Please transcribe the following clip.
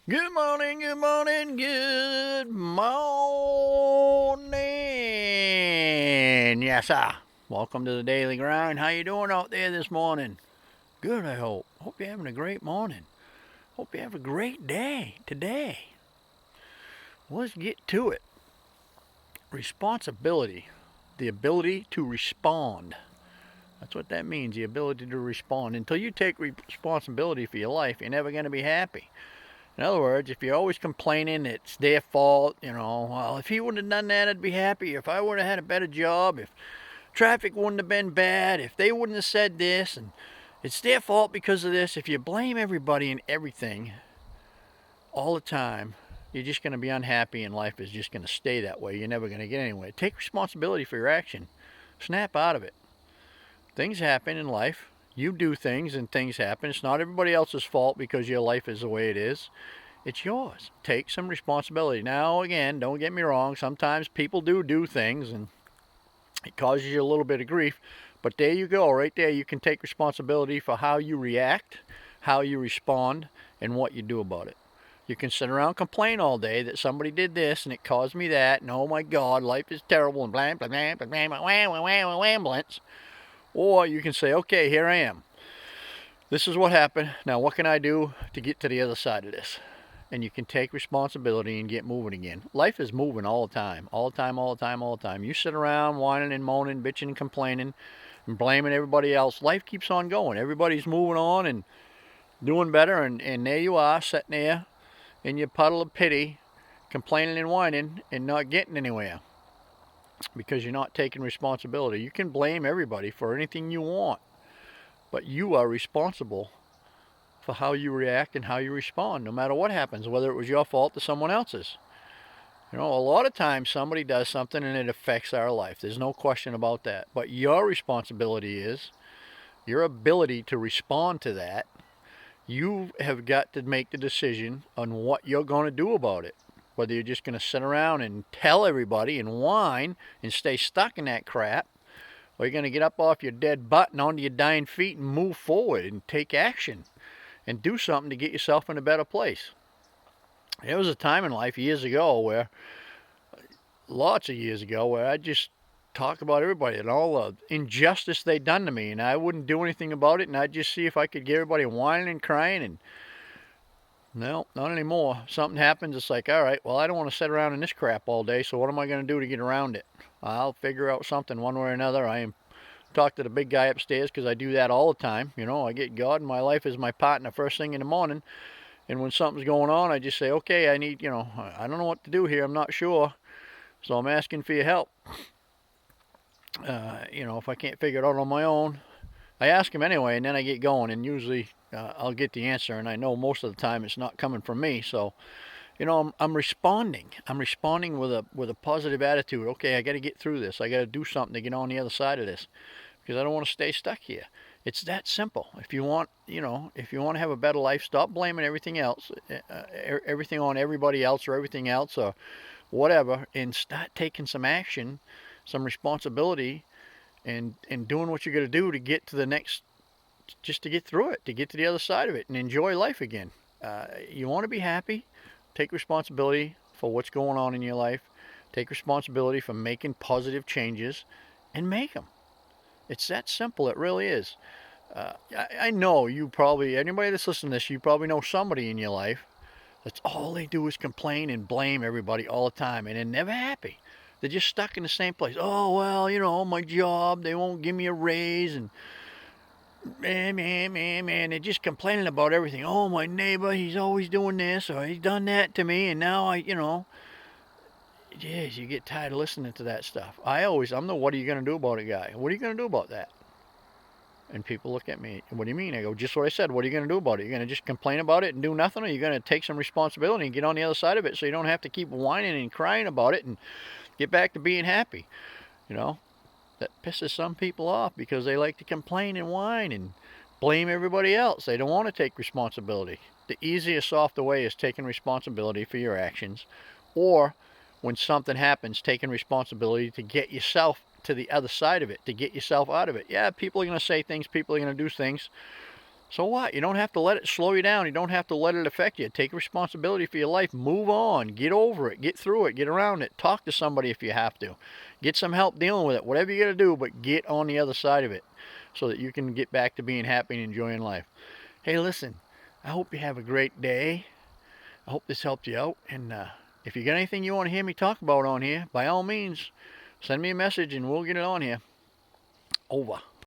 Good morning, good morning, good morning. Yes, sir. Welcome to the Daily Grind. How you doing out there this morning? Good, I hope. Hope you're having a great morning. Hope you have a great day today. Let's get to it. Responsibility. The ability to respond. That's what that means, the ability to respond. Until you take responsibility for your life, you're never going to be happy. In other words, if you're always complaining it's their fault, well, if he wouldn't have done that, I'd be happy. If I would have had a better job, if traffic wouldn't have been bad, if they wouldn't have said this, and it's their fault because of this. If you blame everybody and everything all the time, you're just going to be unhappy and life is just going to stay that way. You're never going to get anywhere. Take responsibility for your action. Snap out of it. Things happen in life. You do things and things happen. It's not everybody else's fault because your life is the way it is. It's yours. Take some responsibility. Now, again, don't get me wrong. Sometimes people do things and it causes you a little bit of grief. But there you go. Right there, you can take responsibility for how you react, how you respond, and what you do about it. You can sit around and complain all day that somebody did this and it caused me that, and oh my God, life is terrible, and blah, blah, blah, blah, blah, blah, blah, blah, blah, ambulance. Or you can say, okay, here I am. This is what happened. Now, what can I do to get to the other side of this? And you can take responsibility and get moving again. Life is moving all the time, all the time, all the time, all the time. You sit around whining and moaning, bitching and complaining, and blaming everybody else. Life keeps on going. Everybody's moving on and doing better, and there you are, sitting there in your puddle of pity, complaining and whining and not getting anywhere because you're not taking responsibility. You can blame everybody for anything you want, but you are responsible for how you react and how you respond, no matter what happens, whether it was your fault or someone else's. A lot of times somebody does something and it affects our life. There's no question about that. But your responsibility is your ability to respond to that. You have got to make the decision on what you're going to do about it. Whether you're just going to sit around and tell everybody and whine and stay stuck in that crap, or you're going to get up off your dead butt and onto your dying feet and move forward and take action and do something to get yourself in a better place. There was a time in life years ago where, lots of years ago, where I just talk about everybody and all the injustice they'd done to me, and I wouldn't do anything about it, and I'd just see if I could get everybody whining and crying, and no, not anymore. Something happens, it's like, all right, well, I don't want to sit around in this crap all day, so what am I going to do to get around it? I'll figure out something one way or another. I am talk to the big guy upstairs because I do that all the time. I get God in my life as my partner first thing in the morning. And when something's going on, I just say, okay, I need, I don't know what to do here. I'm not sure. So I'm asking for your help. If I can't figure it out on my own, I ask him anyway, and then I get going. And usually I'll get the answer. And I know most of the time it's not coming from me. So, I'm responding. I'm responding with a positive attitude. Okay, I got to get through this. I got to do something to get on the other side of this because I don't want to stay stuck here. It's that simple. If you want, if you want to have a better life, stop blaming everything else, everything on everybody else or everything else or whatever, and start taking some action, some responsibility, and doing what you got to do to get to the next, just to get through it, to get to the other side of it, and enjoy life again. You want to be happy? Take responsibility for what's going on in your life. Take responsibility for making positive changes, and make them. It's that simple. It really is. I know you probably, anybody that's listening to this, you probably know somebody in your life that's all they do is complain and blame everybody all the time, and they're never happy. They're just stuck in the same place. Oh, well, my job, they won't give me a raise, and man, they're just complaining about everything. Oh, my neighbor, he's always doing this, or he's done that to me, and now geez, you get tired of listening to that stuff. I'm the what are you going to do about it guy. What are you going to do about that? And people look at me, what do you mean? I go, just what I said. What are you going to do about it? You're going to just complain about it and do nothing? Or you're going to take some responsibility and get on the other side of it so you don't have to keep whining and crying about it and get back to being happy? That pisses some people off because they like to complain and whine and blame everybody else. They don't want to take responsibility. The easiest off the way is taking responsibility for your actions, or when something happens, taking responsibility to get yourself to the other side of it, to get yourself out of it. Yeah, people are going to say things, people are going to do things, So what? You don't have to let it slow you down. You don't have to let it affect you. Take responsibility for your life. Move on. Get over it. Get through it. Get around it. Talk to somebody if you have to. Get some help dealing with it. Whatever you got to do, but get on the other side of it so that you can get back to being happy and enjoying life. Hey, listen, I hope you have a great day. I hope this helped you out. And if you got anything you want to hear me talk about on here, by all means, send me a message and we'll get it on here. Over.